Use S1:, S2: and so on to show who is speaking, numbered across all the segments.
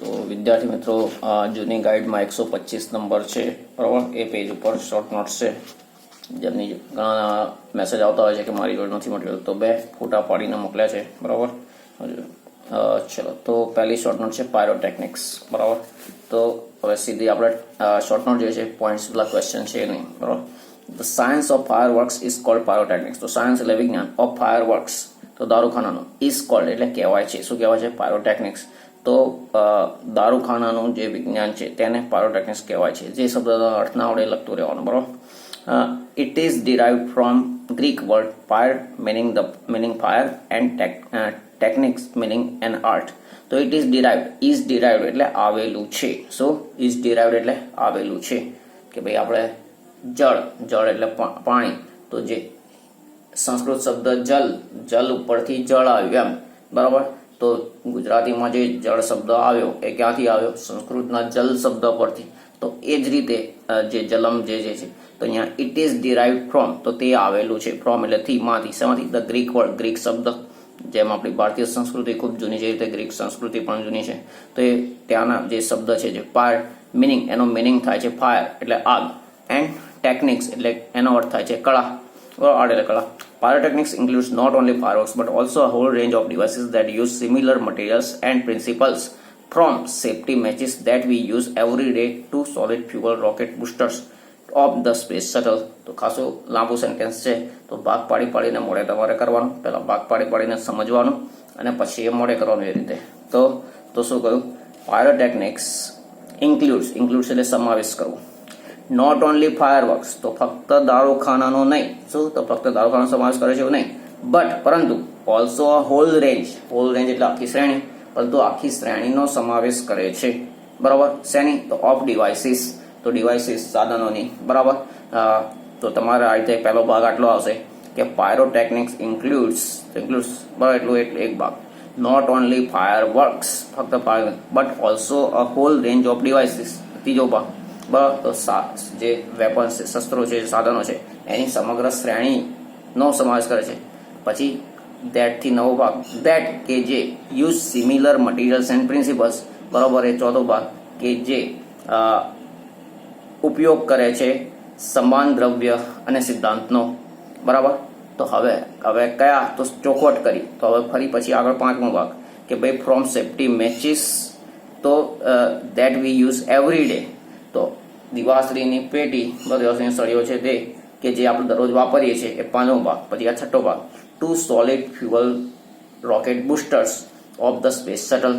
S1: તો વિદ્યાર્થી મિત્રો જૂની ગાઈડમાં 125 નંબર છે બરાબર, એ પેજ ઉપર શોર્ટ નોટ્સ છે. જેમની ઘણા મેસેજ આવતા હોય છે કે મારી જોડે નથી મટીરિયલ, તો બે ફોટા પાડીને મોકલ્યા છે બરાબર. ચલો, તો પહેલી શોર્ટ નોટ છે પાયરોટેકનિક્સ બરાબર. તો હવે સીધી આપણે શોર્ટ નોટ જે છે પોઈન્ટ્સ પેલા ક્વેશ્ચન છે નહીં બરાબર. The science of fire works is called pyrotechnics. તો સાયન્સ એટલે વિજ્ઞાન ઓફ ફાયર વર્ક્સ, તો દારૂખાનાનું, ઇઝ કોલ્ડ એટલે કહેવાય છે. શું કહેવાય છે? પાયરોટેકનિક્સ. તો દારૂખાનાનું જે વિજ્ઞાન છે તેને પાયરોટેકનિક્સ કહેવાય છે. જે શબ્દનો અર્થ ના આવડે લખતું રહેવાનું બરાબર. It is derived from Greek word pyre meaning fire and techniques meaning an art. તો it is derived એટલે આવેલું છે. શું is derived એટલે આવેલું છે કે ભાઈ આપણે જળ એટલે પાણી, તો જે સંસ્કૃત શબ્દ જલ ઉપરથી જળ આવ્યું એમ બરાબર. તો ગુજરાતીમાં જે જળ શબ્દ આવ્યો એ ક્યાંથી આવ્યો? સંસ્કૃતના જલ શબ્દ પરથી. તો એ જ રીતે જે જલમ જે છે તો અહીંયા ઇટ ઇઝ ડિરાઇવ્ડ ફ્રોમ, તો તે આવેલું છે. ફ્રોમ એટલે થી, માંથી. શેમાંથી? ધ ગ્રીક વર્ડ, ગ્રીક શબ્દ. જેમ આપણી ભારતીય સંસ્કૃતિ ખૂબ જૂની છે, એ રીતે ગ્રીક સંસ્કૃતિ પણ જૂની છે. તો એ ત્યાંના જે શબ્દ છે જે ફાયર મિનિંગ, એનો મિનિંગ થાય છે ફાયર એટલે આગ, એન્ડ ટેકનિક્સ એટલે એનો અર્થ થાય છે કળા, આર્ટ એટલે કળા. Pyrotechnics includes not only fireworks but also a whole range of devices that use similar materials and principles, from safety matches that we use every day to solid fuel rocket boosters of the space shuttle. તો ખાસું લાંબુ sentence છે, તો ભાગ પાડીને મોડે તમારે કરવાનું. પહેલા ભાગ પાડીને સમજવાનું અને પછી એ મોડે કરવાનું એ રીતે. તો શું કહ્યું? પાયરોટેકનિક્સ ઇન્ક્લુડ્સ એટલે સમાવેશ કરવું. નોટ ઓનલી ફાયરવર્ક્સ, તો ફક્ત દારૂખાનાનો નહીં. શું? તો ફક્ત દારૂખાનાનો સમાવેશ કરે છે એવું નહીં, પરંતુ ઓલ્સો હોલ રેન્જ એટલે આખી શ્રેણી, પરંતુ આખી શ્રેણીનો સમાવેશ કરે છે બરાબર. શેની? તો ઓફ ડિવાઇસીસ, તો ડિવાઇસીસ સાધનોની બરાબર. તો તમારે આ રીતે પહેલો ભાગ આટલો આવશે કે પાયરોટેકનિક્સ ઇન્ક્લુડ્સ બરાબર, એટલું એટલે એક ભાગ. નોટ ઓનલી ફાયરવર્ક્સ, ફક્ત fire, but also a whole range of devices, ત્રીજો ભાગ બરાબર. તો જે વેપન્સ છે, શસ્ત્રો છે, સાધનો છે, એની સમગ્ર શ્રેણીનો સમાવેશ કરે છે. પછી ધેટ થી નવો ભાગ, ધેટ કે જે use similar materials and principles બરાબર. એ ચોથો ભાગ કે જે ઉપયોગ કરે છે સમાન દ્રવ્ય અને સિદ્ધાંતનો બરાબર. તો હવે કયા? તો ચોખવટ કરી. તો હવે ફરી પછી આગળ પાંચમો ભાગ કે ભાઈ ફ્રોમ સેફ્ટી મેચિસ, તો that we use every day. તો દિવાસળીની પેટી, દિવાસળીની સળીઓ છે તે કે જે આપણે દરરોજ વાપરીએ છીએ, એ પાંચમો ભાગ. પછી આ છઠ્ઠો ભાગ two solid fuel rocket boosters of the space shuttle.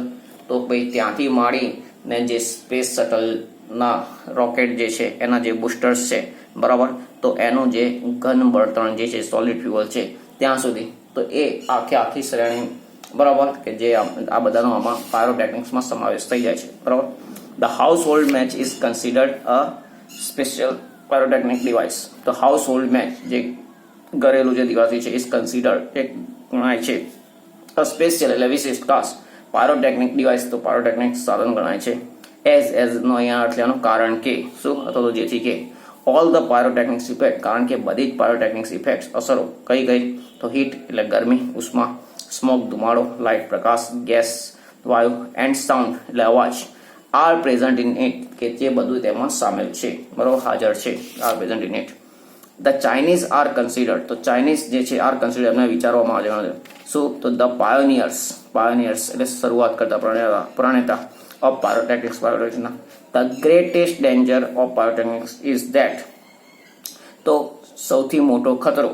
S1: તો ભાઈ ત્યાંથી માંડીને જે સ્પેસ શટલના રોકેટ જે છે એના જે બુસ્ટર્સ છે બરાબર, તો એનું જે ઘન બળતણ જે છે સોલિડ ફ્યુઅલ છે ત્યાં સુધી. તો એ આખી શ્રેણી બરાબર કે જે આ બધાનો આમાં પાયરોટેકનિક્સમાં સમાવેશ થઈ જાય છે બરાબર. The household match is considered a special pyrotechnic device. તો household match જે ઘરેલું જે દિવાસળી છે is considered એક ગણાય છે a special એટલે વિશિષ્ટ ખાસ pyrotechnic device, તો pyrotechnic સાધન ગણાય છે. as નો અહીંયા અર્થ લેવાનો કારણ કે, શું? અથવા તો જેથી કે all the pyrotechnics effect, કારણ કે બધી જ pyrotechnics effects અસરો કઈ? તો હીટ એટલે ગરમી, ઉષ્મા, સ્મોક ધુમાડો, લાઇટ પ્રકાશ, ગેસ વાયુ, એન્ડ સાઉન્ડ એટલે અવાજ આર પ્રેઝન્ટ ઇન ઇટ, કે જે બધું તેમાં સામેલ છે બરાબર, હાજર છે. Are present in it. The Chinese are considered, તો ચાઇનીઝ જે છે આર કન્સિડર્ડ એમને વિચારવામાં આવે. શું? તો ધ પાયોનિયર્સ એટલે શરૂઆત કરતા પ્રણેતા ઓફ પાયરોટેકનિક્સના. The greatest danger of pyrotechnics is that, તો સૌથી મોટો ખતરો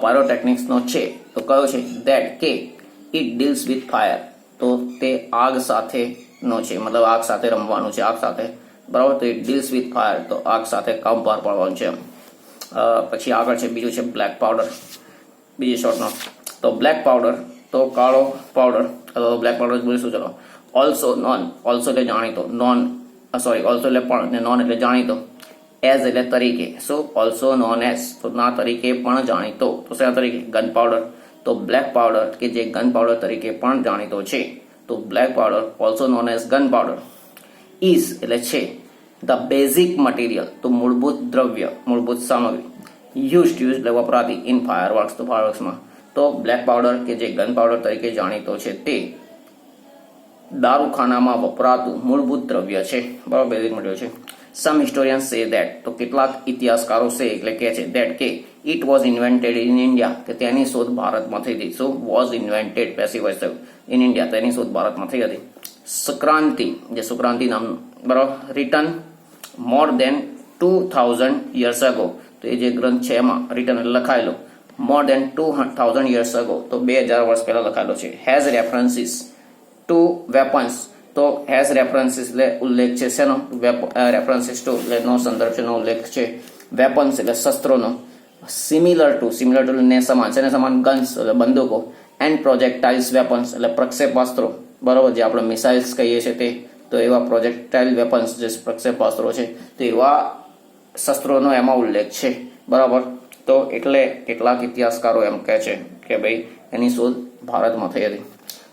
S1: પાયરોટેકનિક્સનો છે તો કયો છે? ધેટ કે ઇટ ડીલ્સ વિથ ફાયર, તો તે આગ સાથે નો છે, મતલબ આગ સાથે રમવાનું છે, આગ સાથે બરાબર. તો ઇટ ડીલ્સ વિથ ફાયર, તો આગ સાથે કામ પાર પાડવાનું છે. પછી આગળ છે બીજું છે બ્લેક પાવડર, બીજી શોર્ટ નોટ. તો બ્લેક પાવડર, તો કાળો પાવડર, બ્લેક પાવડર બોલીશું. ચલો, ઓલ્સો એટલે જાણીતો, ઓલ્સો એટલે પણ, ને નોન એટલે જાણીતો, એઝ એટલે તરીકે. શું? ઓલ્સો નોન એઝ, તો ના તરીકે પણ જાણીતો. તો શા તરીકે? Gun powder. તો બ્લેક પાવડર કે જે ગન પાવડર તરીકે પણ જાણીતો છે. તો black powder also known as gun powder is એટલે છે ધ બેઝિક મટીરિયલ, તો મૂળભૂત દ્રવ્ય, મૂળભૂત સામગ્રી, યુઝડ એટલે વપરાતી ઇન ફાયરવર્ક્સ, તો ફાયરવર્ક્સમાં. તો બ્લેક પાવડર કે જે ગન પાવડર તરીકે જાણીતો છે તે દારૂખાનામાં વપરાતું મૂળભૂત દ્રવ્ય છે, બરાબર, બેઝિક મટીરિયલ છે. સમ હિસ્ટોરિયન્સ સે ધેટ, તો કેટલાક ઇતિહાસકારો છે એટલે કે છે ધેટ કે it was invented in India, કે તેની શોધ ભારતમાં થઈ હતી. So was invented passive voice in India, તેની શોધ ભારતમાં થઈ હતી. સંક્રાંતિ, જે સુક્રાંતિ નામનું, બરાબર, રિટર્ન મોર દેન 2000 years ago, તો એ જે ગ્રંથ છે એમાં રિટર્ન લખાયેલો મોર દેન 2000 years ago, તો 2000 વર્ષ પહેલા લખાયેલો છે. હેઝ રેફરન્સીસ ટુ વેપન્સ, તો હેઝ રેફરન્સીસ એટલે ઉલ્લેખ છે શેનો? રેફરન્સીસ ટુ એટલે નો સંદર્ભ છે, નો ઉલ્લેખ છે. વેપન્સ એટલે શસ્ત્રોનો. સિમિલર ટુ ને સમાન છે, ને સમાન. ગન્સ એટલે બંદૂકો. એન્ડ પ્રોજેક્ટાઇલ્સ વેપન્સ એટલે પ્રક્ષેપાસ્ત્રો, બરાબર, જે આપણે મિસાઇલ્સ કહીએ છીએ તે. તો એવા પ્રોજેક્ટાઇલ વેપન્સ, જે પ્રક્ષેપાસ્ત્રો છે, તો એવા શસ્ત્રોનો એમાં ઉલ્લેખ છે, બરાબર. તો એટલે કેટલાક ઇતિહાસકારો એમ કહે છે કે ભાઈ એની શોધ ભારતમાં થઈ હતી.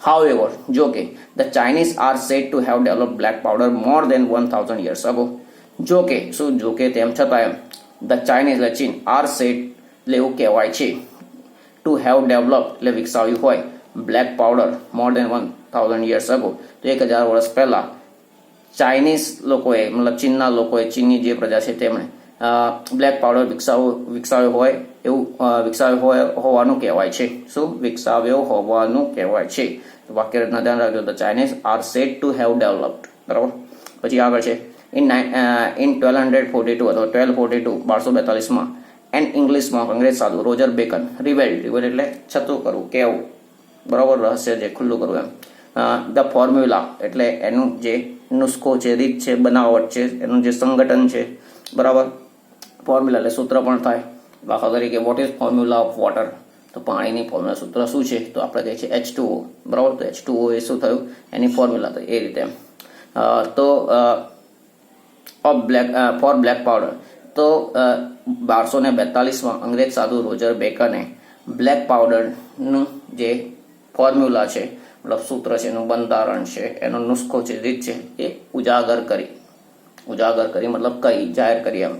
S1: However, જો કે the Chinese are said to have developed black powder more than 1000 years ago. જો કે શું, જો કે તેમ છતાં એમ, the Chinese એટલે ચીન, are said એટલે એવું કહેવાય છે, to have developed એટલે વિકસાવ્યું હોય, black powder more than 1000 years ago, તો 1000 વર્ષ પહેલા ચાઇનીઝ લોકોએ, મતલબ ચીનના લોકોએ, ચીનની જે પ્રજા છે તેમણે બ્લેક પાવડર વિકસાવ્યો હોય એવું વિકસાવ્યો હોવાનું કહેવાય છે. શું? વિકસાવ્યો હોવાનું કહેવાય છે. તો વાક્ય રચના ધ્યાન રાખજો. The Chinese are said to have developed, બરાબર. પછી આગળ છે ઇન 1242 અથવા 1242 1242માં એન્ડ ઇંગ્લિશમાં અંગ્રેજ સાધુ રોજર બેકન રિવેલ્ડ એટલે છતું કરવું, કહેવું, બરાબર, રહસ્ય જે ખુલ્લું કરવું એમ. ધ ફોર્મ્યુલા એટલે એનું જે નુસ્ખો છે, રીત છે, બનાવટ છે, એનું જે સંગઠન છે, બરાબર. ફોર્મ્યુલા એટલે સૂત્ર પણ થાય. દાખલા તરીકે what is formula of water, તો પાણીની ફોર્મ્યુલા સૂત્ર શું છે? તો આપણે કહીએ છીએ H2O, બરાબર. તો H2O એ શું થયું? એની ફોર્મ્યુલા. તો એ રીતે તો ફોર બ્લેક પાવડર, તો 1242માં અંગ્રેજ સાધુ રોજર બેકને બ્લેક પાવડરનું જે ફોર્મ્યુલા છે, મતલબ સૂત્ર છે, એનું બંધારણ છે, એનો નુસ્ખો છે, રીત છે, એ ઉજાગર કરી મતલબ કઈ જાહેર કરી એમ.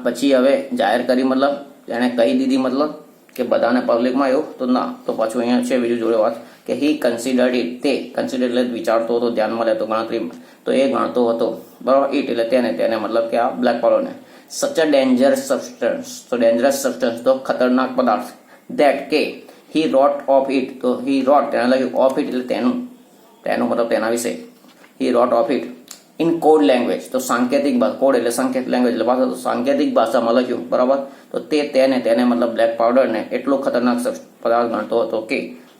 S1: પછી હવે જાહેર કરી મતલબ એણે કહી દીધી, મતલબ કે બધાને પબ્લિકમાં એવું તો ના. તો પાછું અહીંયા છે બીજું જોડે વાત કે હી કન્સિડર્ડ ઇટ, તે કન્સિડર એટલે વિચારતો હતો, ધ્યાનમાં લેતો, ગણતરી, તો એ ગણતો હતો, બરાબર. ઇટ એટલે તેને મતલબ કે આ બ્લેક પાવડરને સચ અ ડેન્જરસ સબસ્ટન્સ, તો ડેન્જરસ સબસ્ટન્સ તો ખતરનાક પદાર્થ, ધેટ કે હી રોટ ઓફ ઇટ, તો હી રોટ તેને લખ્યું, ઓફ ઇટ એટલે તેનું મતલબ તેના વિશે. He wrote of it in code language, તો સાંકેતિક ભાષા, કોડ એટલે સંકેત, લેંગ્વેજ એટલે ભાષા, તો સાંકેતિક ભાષામાં લખ્યું, બરાબર. તો તેને મતલબ બ્લેક પાવડરને એટલો ખતરનાક પદાર્થ ગણતો હતો કે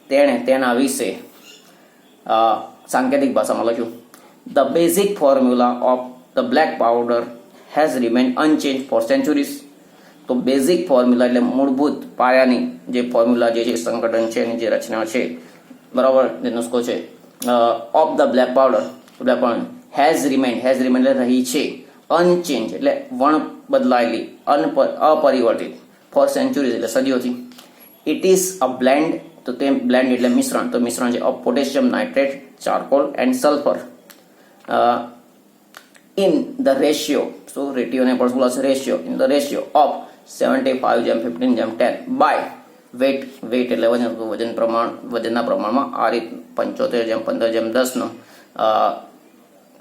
S1: તેણે તેના વિશે સાંકેતિક ભાષામાં લખ્યું. The basic formula of the black powder has remained unchanged for centuries, તો બેઝિક ફોર્મ્યુલા એટલે મૂળભૂત પાયાની જે ફોર્મ્યુલા જે છે, સંગઠન છે, એની જે રચના છે, બરાબર, જે નુસ્ખો છે of the black powder has remained એટલે રહી છે, અનચેન્જ એટલે વણ બદલાયેલી, અપરિવર્તિત, ફોર સેન્ચુરીઝ એટલે સદીઓથી. ઇટ ઇઝ અ બ્લેન્ડ, તો તે બ્લેન્ડ એટલે મિશ્રણ, તો મિશ્રણ છે of potassium nitrate, charcoal and sulphur in the ratio, so રેટિયોને પણ બોલાશે ratio, in the ratio of 75:15:10 by weight એટલે વજનના પ્રમાણમાં આ રીત 75:15:10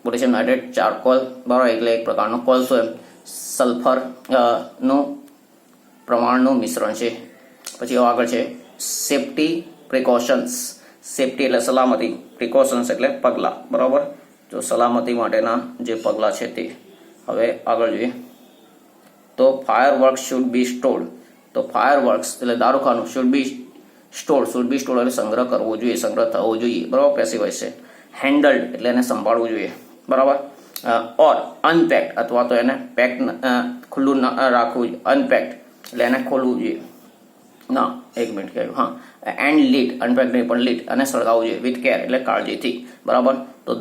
S1: પોટેશિયમ નાઇટ્રેટ, ચારકોલ, બરાબર, એટલે એક પ્રકારનો કોલસો એમ, સલ્ફર નું પ્રમાણનું મિશ્રણ છે. પછી આગળ છે સેફ્ટી પ્રિકોશન્સ, સેફ્ટી એટલે સલામતી, પ્રિકોશન્સ એટલે પગલાં, બરાબર. તો સલામતી માટેના જે પગલાં છે તે. હવે આગળ જોઈએ તો fire works should be stored, તો ફાયર વર્ક્સ એટલે દારૂખાનું શુડ બી સ્ટોર્ડ એટલે સંગ્રહ કરવો જોઈએ, સંગ્રહ થવો જોઈએ, બરાબર, પેસિવ વોઇસ છે. હેન્ડલ્ડ એટલે એને સંભાળવું જોઈએ, બરાબર. ઓર અનપેક્ડ અથવા તો એને પેક ખુલ્લું રાખવું જોઈએ, અનપેક્ડ એટલે એને ખોલવું જોઈએ, ના એક મિનિટ કહ્યું, હા. એન્ડ લીટ, અનપેક્ડ નહીં પણ લીટ, અને સળગાવવું જોઈએ, વિથ કેર એટલે કાળજીથી, બરાબર. તો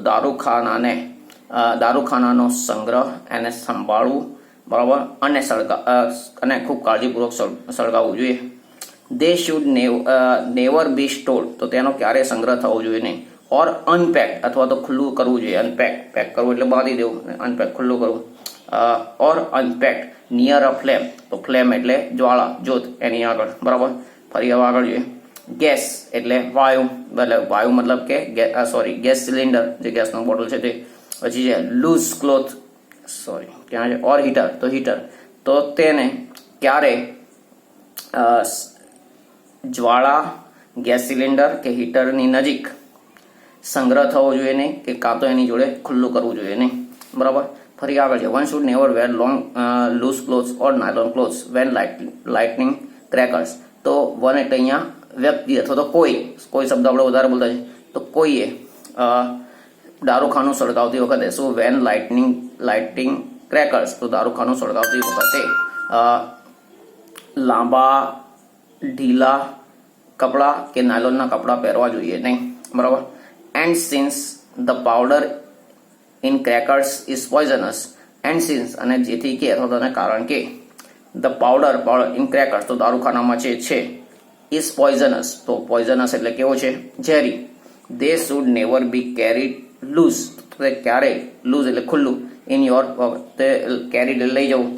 S1: દારૂખાનાનો સંગ્રહ, એને સંભાળવું, બરાબર, અને ખૂબ કાળજીપૂર્વક સળગાવવું જોઈએ. દે શુડ નેવર બી સ્ટોર્ડ, તો તેનો ક્યારેય સંગ્રહ થવો જોઈએ નહીં. ઓર અનપેક અથવા તો ખુલ્લું કરવું જોઈએ, પેક કરવું એટલે બાંધી દેવું, અનપેક ખુલ્લું કરવું. ઓર અનપેક્ડ નિયર અ ફ્લેમ, તો ફ્લેમ એટલે જ્વાળા, જ્યોત, એની આગળ, બરાબર. ફરી હવે આગળ જોઈએ ગેસ એટલે વાયુ, એટલે વાયુ મતલબ કે ગેસ સિલિન્ડર જે ગેસનો બોટલ છે તે. પછી છે લૂઝ ક્લોથ, ક્યાં છે, ઓર હીટર, તો હીટર, તો તેને ક્યારે જ્વાળા, ગેસ સિલિન્ડર કે હીટરની નજીક સંગ્રહ થવો જોઈએ નહીં, કે કાં તો એની જોડે ખુલ્લું કરવું જોઈએ નહીં. બરાબર. ફરી આગળ છે, one should never wear long loose clothes or nylon clothes when lighting crackers. તો વન એટલે અહીંયા વ્યક્તિ અથવા તો કોઈ શબ્દ આપણે વધારે બોલતા છે, તો કોઈએ દારૂખાનું સળગાવતી વખતે, શું વેન લાઇટિંગ ક્રેકર્સ, તો દારૂખાનું સળગાવતી વખતે લાંબા ઢીલા કપડાં કે નાયલોનના કપડાં પહેરવા જોઈએ નહીં. બરાબર. And since the powder in crackers is poisonous, and since અને જેથી કે અથવા તો કારણ કે ધ પાવડર ઇન ક્રેકર્સ, તો દારૂખાનામાં છે ઇઝ પોઈઝનસ, તો પોઈઝનસ એટલે કેવો છે, ઝેરી. They should never be carried loose, ક્યારેય લૂઝ એટલે ખુલ્લું, ઇન યોર પોકેટ, કેરીડ લઈ જવું,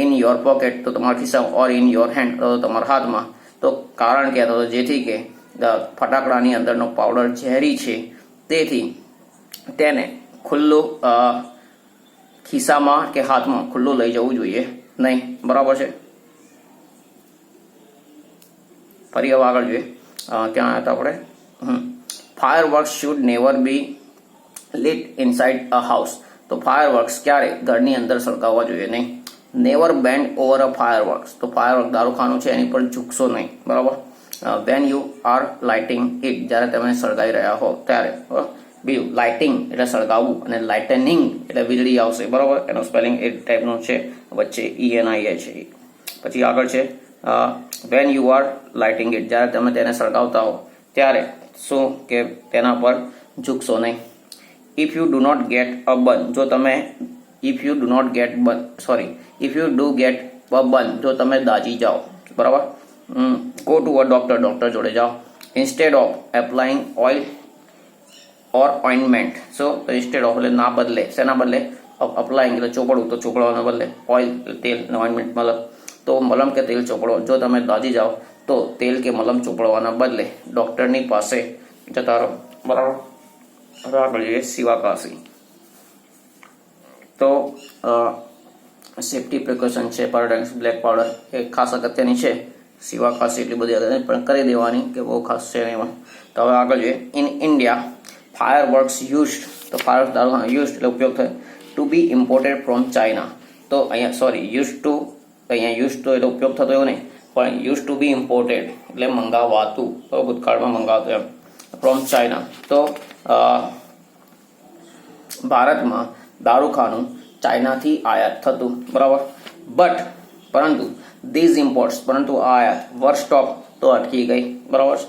S1: ઇન યોર પોકેટ તો તમારા ખિસ્સામાં, ઓર ઇન યોર હેન્ડ તો તમારા હાથમાં, તો કારણ કે અથવા તો જેથી કે ફટાકડાની અંદરનો પાવડર ઝેરી છે, તેથી તેને ખુલ્લું ખિસ્સામાં કે હાથમાં ખુલ્લું લઈ જવું જોઈએ નહીં. બરાબર છે. ફરી હવે આગળ જોઈએ, ક્યાં હતા આપણે, fire works should never B lit inside a house, તો ફાયર વર્ક્સ ક્યારે ઘરની અંદર સળગાવવા જોઈએ નહીં. Never band over a fire works, તો ફાયર વર્ક દારૂખાનું છે એની પર ઝૂકશો નહીં. બરાબર. When you are lighting it, જ્યારે તમે સળગાવી રહ્યા હો ત્યારે. બીજું લાઇટિંગ એટલે સળગાવવું, અને લાઇટનિંગ એટલે વીજળી આવશે. બરાબર. એનું સ્પેલિંગ એ ટાઈપનું છે, વચ્ચે ENI છે. પછી આગળ છે when you are lighting it, જ્યારે તમે તેને સળગાવતા હો ત્યારે શું કે તેના પર ઝૂકશો નહીં. If you do not get a burn, જો તમે if you do get a burn, જો તમે દાજી જાઓ. બરાબર. ગો ટુ અ ડોક્ટર જોડે જાઓ. Instead of applying oil or ointment, so તો ઇન્સ્ટેડ ઓફ એટલે ના બદલે, શેના બદલે, અપ્લાઇંગ એટલે ચોપડવું, તો ચોપડવાના બદલે, ઓઇલ તેલ, ઓઇન્ટમેન્ટ મલમ, તો મલમ કે તેલ ચોપડો. જો તમે દાજી જાઓ તો તેલ કે મલમ ચોપડવાના બદલે ડોક્ટરની પાસે જતા રહો. બરાબર. હવે આગળ જોઈએ શિવાકાશી. તો સેફ્ટી પ્રિકોશન છે, પારાડાઇન્સ બ્લેક પાવડર એ ખાસ અગત્યની છે. શિવાકાશી એટલી બધી અગત્યની પણ કરી દેવાની કે બહુ ખાસ છે એમાં. તો હવે આગળ જોઈએ, in India fireworks used, તો ફાયર યુઝડ એટલે ઉપયોગ થાય, to be imported from China, તો અહીંયા યુઝ ટુ એટલે ઉપયોગ થતો એવું નહીં, પણ યુઝ ટુ બી ઇમ્પોર્ટેડ એટલે મંગાવાતું, તો ભૂતકાળમાં મંગાવતું એમ, ફ્રોમ ચાઇના. તો ભારતમાં દારૂખાનું ચાઇનાથી આયાત થતું. બરાબર. પરંતુ ધીઝ ઇમ્પોર્ટ્સ, પરંતુ આ આયાત વર સ્ટોપ, તો અટકી ગઈ. બરાબર.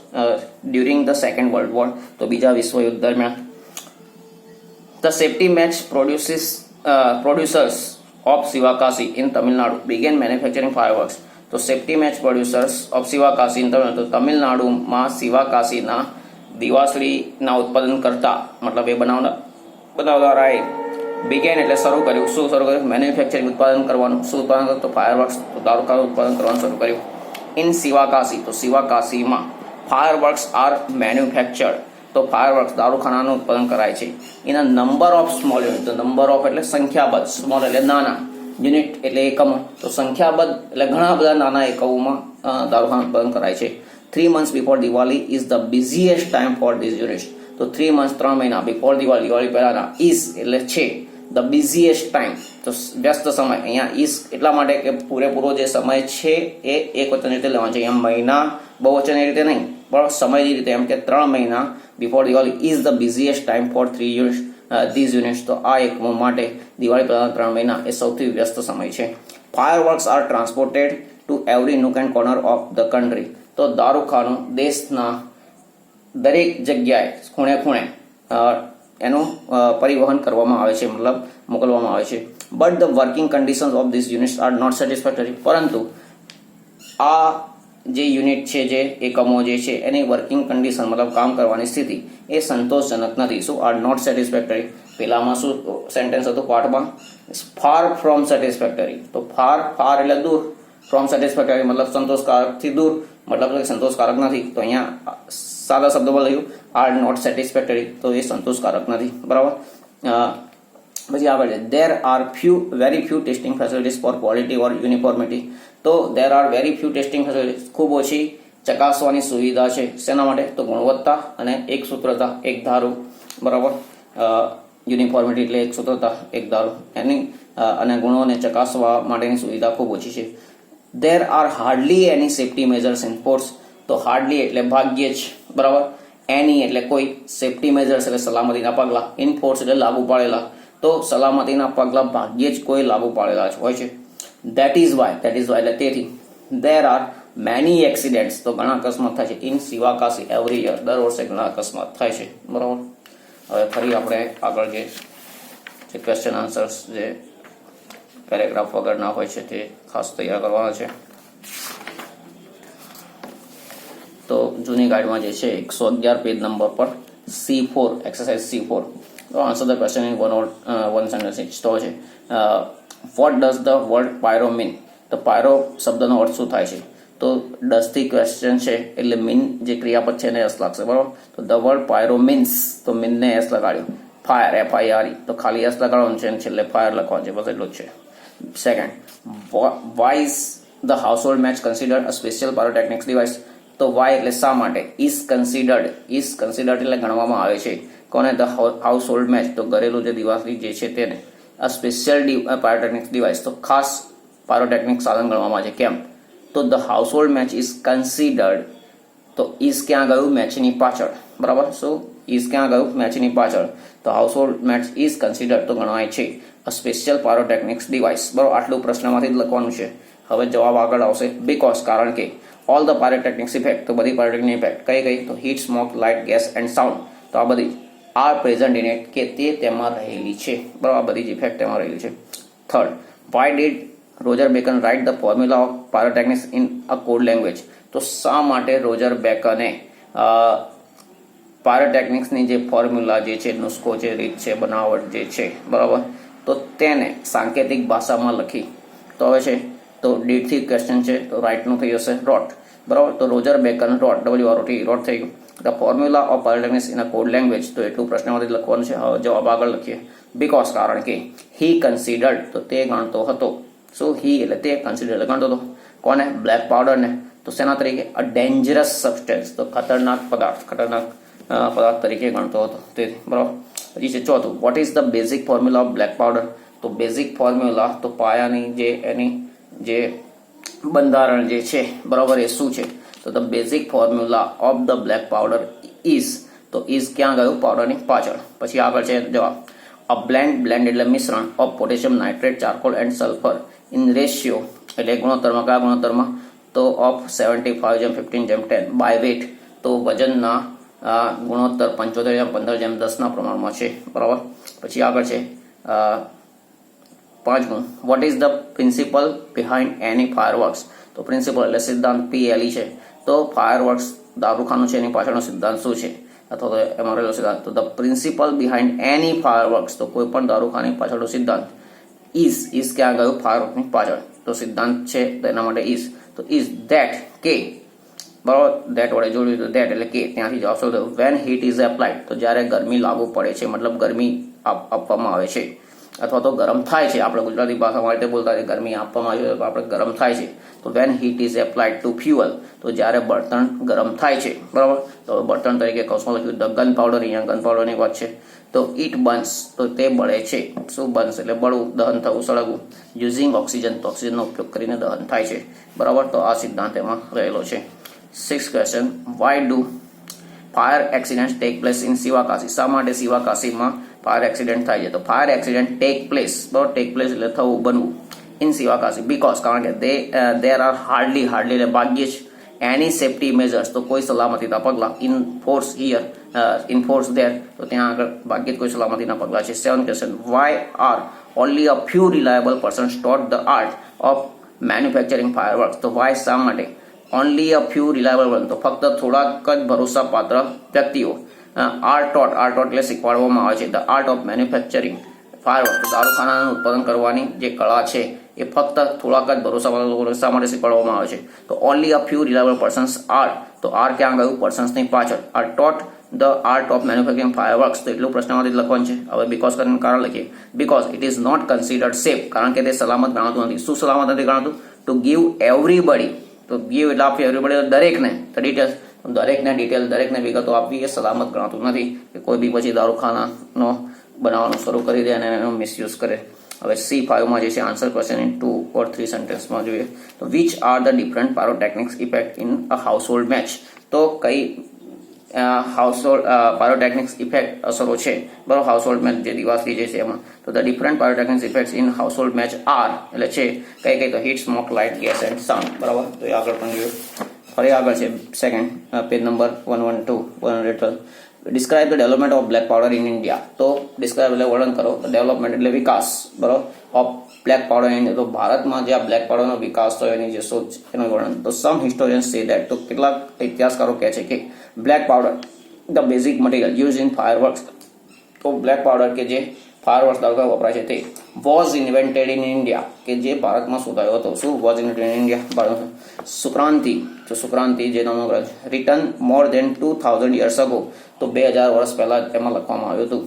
S1: During the second world war, તો બીજા વિશ્વયુદ્ધ દરમિયાન. The safety match producers of Sivakasi in Tamil Nadu began manufacturing fireworks, તો safety match producers of Sivakasi in Tamil Nadu, તો તમિલનાડુમાં શિવાકાશીના દિવાસળીના ઉત્પાદન કરતા, મતલબ એ બનાવનારાએ બિગેન એટલે શરૂ કર્યું. શું શરૂ કર્યું? મેન્યુફેક્ચરિંગ, ઉત્પાદન કરવાનું. શું ઉત્પાદન કર્યું? તો ફાયરવર્ક્સ, તો દારૂખાનું ઉત્પાદન કરવાનું શરૂ કર્યું. ઇન શિવાકાશી, તો શિવાકાશીમાં ફાયરવર્ક્સ આર મેન્યુફેક્ચર્ડ, તો ફાયરવર્ક્સ દારૂખાનાનું ઉત્પાદન કરાય છે. In a number of small unit, તો નંબર ઓફ એટલે સંખ્યાબદ્ધ, સ્મોલ એટલે નાના, યુનિટ એટલે એકમો, તો સંખ્યાબદ્ધ એટલે ઘણા બધા નાના એકમોમાં દારૂખાનું ઉત્પાદન કરાય છે. 3 months before Diwali is the busiest time for these units, તો 3 months 3 મહિના બિફોર દિવાળી પહેલાના, ઇઝ એટલે છે, ધ બિઝીએસ્ટ ટાઈમ તો વ્યસ્ત સમય. અહીંયા ઇઝ એટલા માટે કે પૂરેપૂરો જે સમય છે એ એક વચન રીતે લેવાનો છે. અહીંયા મહિના બહુવચન એ રીતે નહીં, પણ સમયની રીતે, એમ કે 3 મહિના before Diwali is the busiest time for these units. તો આ એકમો માટે દિવાળી પહેલાના 3 મહિના એ સૌથી વ્યસ્ત સમય છે. Fireworks are transported to every nook and corner of the country, તો દારૂખાનું દેશના દરેક જગ્યાએ ખૂણે ખૂણે એનું પરિવહન કરવામાં આવે છે, મતલબ મોકલવામાં આવે છે. But the working conditions of these units are not satisfactory, પરંતુ આ જે યુનિટ છે, જે એકમો જે છે, એની વર્કિંગ કન્ડિશન મતલબ કામ કરવાની સ્થિતિ એ સંતોષજનક નથી. શું? Are not satisfactory. પેલામાં શું સેન્ટેન્સ હતું પાર્ટમાં? ફાર ફ્રોમ સેટિસ્ફેક્ટરી, તો ફાર એટલે દૂર, ફ્રોમ સેટિસ્ફેક્ટરી મતલબ સંતોષકારકથી દૂર, મતલબ કે સંતોષકારક નથી, તો અહીંયા સાદા શબ્દોમાં લખ્યું આર નોટ સેટિસ્ફેક્ટરી, તો એ સંતોષકારક નથી, બરાબર. પછી આગળ છે there are very few testing facilities for quality or uniformity. તો there are very few testing facilities, ખૂબ ઓછી ચકાસવાની સુવિધા છે. શેના માટે? તો ગુણવત્તા અને એક સૂત્રતા, એક ધારું, બરાબર. યુનિફોર્મિટી એટલે એક સૂત્રતા, એક ધારું, એની અને ગુણોને ચકાસવા માટેની સુવિધા ખૂબ ઓછી છે. There are hardly any safety measures enforce. તો હાર્ડલી એટલે ભાગ્યે જ, બરાબર. એની એટલે કોઈ, સેફ્ટી મેજર્સ એટલે સલામતીના પગલાં, એન્ફોર્સ એટલે લાગુ પાડેલા. તો સલામતીના પગલાં ભાગ્યે જ કોઈ લાગુ પાડેલા હોય છે. દેટ ઇઝ વાય એટલે તેથી. દેર આર મેની એક્સિડેન્ટ્સ, તો ઘણા અકસ્માત થાય છે. ઇન શિવાકાશી એવરી યર, દર વર્ષે ઘણા અકસ્માત થાય છે, બરાબર. હવે ફરી આપણે આગળ જે ક્વેશ્ચન આન્સર્સ જે પેરેગ્રાફ વગરના હોય છે તે ખાસ તૈયાર કરવાના છે. તો જૂની ગાઈડમાં જે છે 111 પેજ નંબર પર C4 એક્સરસાઇઝ C4, તો answer the question in one sentence. તો છે what does the word પાયરો mean. તો પાયરો શબ્દનો અર્થ શું થાય છે? તો ડઝ થી ક્વેશ્ચન છે એટલે મીન જે ક્રિયાપદ છે એને એસ લાગશે, બરાબર. તો ધ વર્ડ પાયરો મીન્સ, તો મીનને એસ લગાડ્યું. ફાયર FIRE, તો ખાલી એસ લગાડવાનું છે અને છેલ્લે ફાયર લખવાનું છે, બસ એટલું જ છે. Second, why is the household match considered a special pyrotechnics device. તો વાય એટલે શા માટે, ઇઝ કન્સિડર્ડ એટલે ગણવામાં આવે છે. કોને? ધ હાઉસહોલ્ડ મેચ, તો ઘરેલું જે દિવાળી જે છે તેને. અ સ્પેશિયલ પાયરોટેકનિક્સ ડિવાઇસ, તો ખાસ પાયરોટેકનિક સાધન ગણવામાં આવે છે. કેમ? તો the household match is considered, તો ઇઝ ક્યાં ગયું? મેચની પાછળ, બરાબર. સો ઇઝ ક્યાં ગયું? મેચની પાછળ. તો હાઉસહોલ્ડ મેચ ઇઝ કન્સિડર્ડ તો ગણાય છે અ સ્પેશિયલ પાયરોટેકનિક્સ ડિવાઇસ, બરાબર. આટલું પ્રશ્નમાંથી જ લખવાનું છે. હવે જવાબ આગળ આવશે બીકોઝ, કારણ કે ઓલ ધ પાયરોટેકનિક્સ ઇફેક્ટ, તો બધી પાયરોટેકનિક ઇફેક્ટ કઈ? તો heat, smoke, light, gas and sound, તો આ બધી આર પ્રેઝન્ટ ઇન ઇટ, કે તે તેમાં રહેલી છે, બરાબર. આ બધી જ ઇફેક્ટ તેમાં રહેલી છે. Third, why did Roger bacon write the formula of pyrotechnics in a code language. તો શા માટે રોજર બેકને પાયરોટેકનિક્સની જે ફોર્મ્યુલા જે છે, નુસ્ખો છે, રીત છે, બનાવટ જે છે, બરાબર, તો તેને સાંકેતિક ભાષામાં લખી. તો હવે છે તો ડીડ થી ક્વેશ્ચન છે, તો રાઇટનું થઈ જશે રોટ, બરાબર. તો રોજર બેકન રોટ, WROT, રોટ થઈ ગયું. The formula of pyrotechnics in a code language, તો એટલું પ્રશ્નમાંથી લખવાનું છે. હવે જવાબ આગળ લખીએ. બીકોઝ, કારણ કે હી કન્સિડર્ડ, તો તે ગણતો હતો. સો હી એટલે તે, કન્સિડર એટલે ગણતો હતો. કોને? બ્લેક પાવડર ને. તો શેના તરીકે? અ ડેન્જરસ સબસ્ટેન્સ, તો ખતરનાક પદાર્થ તરીકે ગણતો હતો તે, બરાબર. પછી છે ચોથું, what is the basic formula of black powder. તો બેઝિક ફોર્મ્યુલા, તો પાયાની જે એની જે બંધારણ જે છે, બરાબર, એ શું છે? તો the basic formula of the black powder is, તો ઇઝ ક્યાં ગયું? પાવડરની પાછળ. પછી આગળ છે જવાબ, અ બ્લેન્ડ એટલે મિશ્રણ of potassium nitrate, charcoal and sulphur in ratio, એટલે ગુણોત્તરમાં, કયા ગુણોત્તરમાં? તો ઓફ 75:15:10 બાય વેટ, તો વજનના ગુણોત્તર 75:15:10 પ્રમાણમાં છે, બરાબર. પછી આગળ છે પાંચમું, what is the principal behind any fireworks. તો પ્રિન્સિપલ એટલે સિદ્ધાંત, PLE છે. તો ફાયરવર્ક્સ દારૂખાનું છે, એની પાછળનો સિદ્ધાંત શું છે, અથવા તો એમાં રહેલો સિદ્ધાંત? તો the principal behind any fireworks, તો કોઈ પણ દારૂખાની પાછળનો સિદ્ધાંત. ઇઝ ક્યાં ગયું? ફાયરવર્કની પાછળ. તો સિદ્ધાંત છે તો એના માટે ઇઝ, તો ઇઝ ધેટ, કે, બરાબર, ધેટ વડે જોડ્યું તો ધેટ એટલે કે, ત્યાંથી જવાબ શું થયો? વેન હીટ ઇઝ એપ્લાઇડ, તો જ્યારે ગરમી લાગુ પડે છે, મતલબ ગરમી આપવામાં આવે છે, અથવા તો ગરમ થાય છે. આપણે ગુજરાતી ભાષામાં રીતે બોલતા હોય ગરમી આપવામાં આવી તો આપણે ગરમ થાય છે. તો when heat is applied to fuel, તો જ્યારે બળતણ ગરમ થાય છે, બરાબર. તો બળતણ તરીકે કૌશમાં લખ્યું ધ ગન પાવડર, અહીંયા ગન પાવડરની વાત છે. તો ઇટ બર્ન્સ, તો તે બળે છે. શું બર્ન્સ એટલે બળવું, દહન થવું, સળગવું. યુઝિંગ ઓક્સિજન, તો ઓક્સિજનનો ઉપયોગ કરીને દહન થાય છે, બરાબર. તો આ સિદ્ધાંત એમાં રહેલો છે. 6th question, why do fire accident take place in Sivakasi. શા માટે શિવાકાશીમાં ફાયર એક્સિડન્ટ થાય છે? તો ફાયર એક્સિડન્ટ ટેક પ્લેસ, બરાબર, ટેક પ્લેસ એટલે થવું, બનવું, ઇન શિવાકાશી. બીકોઝ, કારણ કે દેર આર હાર્ડલી એટલે ભાગ્યે જ એની સેફ્ટી મેજર્સ, તો કોઈ સલામતીના પગલા, ઇન ફોર્સ દેર, તો ત્યાં આગળ ભાગ્યે જ કોઈ સલામતીના પગલા છે. 7th question, why are only a few reliable persons taught the art of manufacturing fireworks. તો વાય શા માટે ઓનલી અ ફ્યુ રિલાયબલ, તો ફક્ત થોડાક જ ભરોસાપાત્ર વ્યક્તિઓ આર ટોટ એટલે શીખવાડવામાં આવે છે the art of manufacturing firework, દારૂખાનાનું ઉત્પાદન કરવાની જે કળા છે એ ફક્ત થોડાક જ ભરોસાવાળા લોકોને શા માટે શીખવાડવામાં આવે છે? તો only a few reliable persons are, તો આર ક્યાં ગયું? પર્સન્સની પાછળ. Are taught the art of manufacturing fireworks, તો એટલું પ્રશ્નમાંથી લખવાનું છે. હવે બીકોઝ કરીને કારણ લખીએ. Because it is not considered safe, કારણ કે તે સલામત ગણાતું નથી. શું સલામત નથી ગણાતું? ટુ ગીવ એવરીબડી, તો ગીવ એટલે આપી એવરીબડી, દરેકને ધ ડિટેલ્સ, દરેકને ડિટેલ, દરેકને વિગતો આપવી એ સલામત ગણાતું નથી. કે કોઈ બી પછી દારૂખાનાનો બનાવવાનું શરૂ કરી દે અને એનો મિસયુઝ કરે. હવે C5 માં જે છે આન્સર ક્વેશ્ચન ઇન 2 or 3 સેન્ટેન્સમાં જોઈએ. તો which are the different pyrotechnics effect in a household match, તો કઈ હાઉસહોલ્ડ પાયરોટેક્નિક્સ ઇફેક્ટ અસરો છે બરાબર હાઉસહોલ્ડ મેચ જે દિવાસળી જે છે એમાં. તો the different pyrotechnics effects in household match are એટલે છે કઈ કઈ? તો heat, smoke, light, gas and sound. બરાબર, તો એ આગળ પણ જોઈએ. ફરી આગળ છે second page number 112. Describe the development of black powder in India, તો ડિસ્ક્રાઇબ એટલે વર્ણન કરો, ડેવલપમેન્ટ એટલે વિકાસ બરાબર of black powder in India, તો ભારતમાં જે આ બ્લેક પાવડરનો વિકાસ થયો એની જે શોધ એનું વર્ણન. તો સમ હિસ્ટોરિયન્સ સે દેટ, તો કેટલાક ઇતિહાસકારો કહે છે કે black powder the basic material use in fireworks, તો બ્લેક પાવડર કે જે ફાયરવર્ક્સ દ્વારા વપરાય છે તે વોઝ ઇન્વેન્ટેડ ઇન ઇન્ડિયા, કે જે ભારતમાં શોધાયો હતો. શું વોઝ ઇન્વેન્ટેડ ઇન ઇન્ડિયા? ભારતમાં. સુક્રાંતિ, તો સુક્રાંતિ જે નામનો રિટર્ન મોર દેન 2000 years ago, તો 2000 વર્ષ પહેલા તેમાં લખવામાં આવ્યું હતું.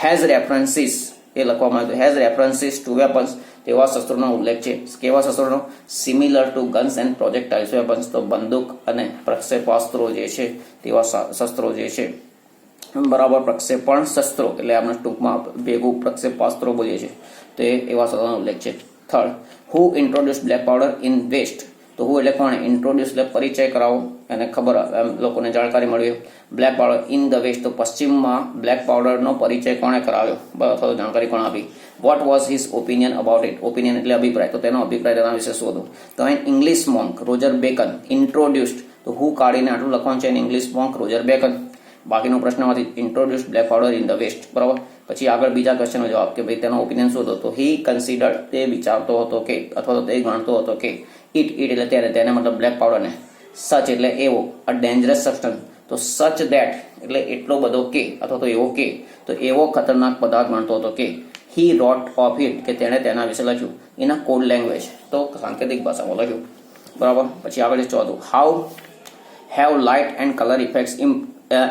S1: હેઝ રેફરન્સીસ, એ લખવામાં આવ્યું હતું. હેઝ રેફરન્સીસ ટુ વેપન્સ, તેવા શસ્ત્રોનો ઉલ્લેખ છે. કેવા શસ્ત્રોનો? Similar to guns and projectiles weapons, તો બંદૂક અને પ્રક્ષેપાસ્ત્રો જે છે તેવા શસ્ત્રો જે છે બરાબર. પ્રક્ષેપણ શસ્ત્રો એટલે આપણે ટૂંકમાં ભેગું પ્રક્ષેપાસ્ત્રો બોલીએ છીએ, તો એવા શસ્ત્રોનો ઉલ્લેખ છે. Third, who introduce black powder in west, તો હું એટલે કોણે? ઇન્ટ્રોડ્યુસ એટલે પરિચય કરાવો, એને ખબર એમ લોકોને જાણકારી મળવી. Black powder in the west, તો પશ્ચિમમાં બ્લેક પાવડરનો પરિચય કોણે કરાવ્યો અથવા તો જાણકારી કોણ આપી? What was his opinion about it, opinion એટલે અભિપ્રાય, તો તેનો અભિપ્રાય તેના વિશે શોધો. તો અહીં English monk Roger Bacon introduced, તો હું કાઢીને આટલું લખવાનું છે. English monk Roger Bacon. બાકીનો પ્રશ્નમાંથી introduce black powder in the west બરાબર. પછી આગળ બીજા ક્વેશ્ચનનો જવાબ કે ભાઈ તેનો ઓપિનિયન શોધો. તો હી કન્સિડર્ડ, તે વિચારતો હતો કે અથવા તો તે ગણતો હતો કે ઇટ એટલે તેને મતલબ બ્લેક પાવડરને, સચ એટલે એવો, અ ડેન્જરસ સબસ્ટન્સ, તો સચ ધેટ એટલે એટલો બધો કે અથવા તો એવો કે, તો એવો ખતરનાક પદાર્થ ગણતો હતો કે હી રોટ ઓફ ઇટ, કે તેણે તેના વિશે લખ્યું. ઇન અ કોડ લેંગ્વેજ, તો સાંકેતિક ભાષામાં લખ્યું બરાબર. પછી આગળ ચોથું, how have light and colour effects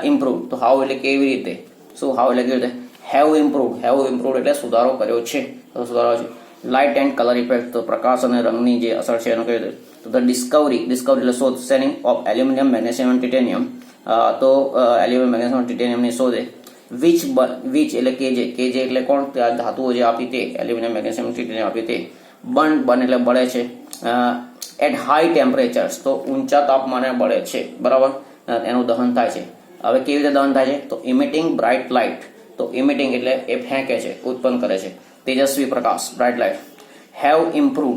S1: improve, તો હાઉ એટલે કેવી રીતે, શું હાઉ એટલે કેવી રીતે? હેવ ઇમ્પ્રુવ એટલે સુધારો કર્યો છે, તો સુધારો છે. લાઇટ એન્ડ કલર ઇફેક્ટ, તો પ્રકાશ અને રંગની જે અસર છે એનો કઈ રીતે? તો ધ ડિસ્કવરી એટલે શોધ શેની? Of aluminium, magnesium and titanium, તો એલ્યુમિનિયમ, મેગ્નેશિયમ, ટિટેનિયમની શોધે. વિચ એટલે કેજે એટલે કોણ? આ ધાતુઓ જે આપી તે, એલ્યુમિનિયમ, મેગ્નેશિયમ, ટિટેનિયમ આપી તે. બર્ન એટલે બળે છે. એટ હાઈ ટેમ્પરેચર્સ, તો ઊંચા તાપમાને બળે છે બરાબર, એનું દહન થાય છે. હવે કેવી રીતે દહન થાય છે? તો ઇમિટિંગ બ્રાઇટ લાઇટ, તો ઇમિટિંગ એટલે એ ફેંકે છે, ઉત્પન્ન કરે છે તેજસ્વી પ્રકાશ, બ્રાઇટ લાઇટ. Have improve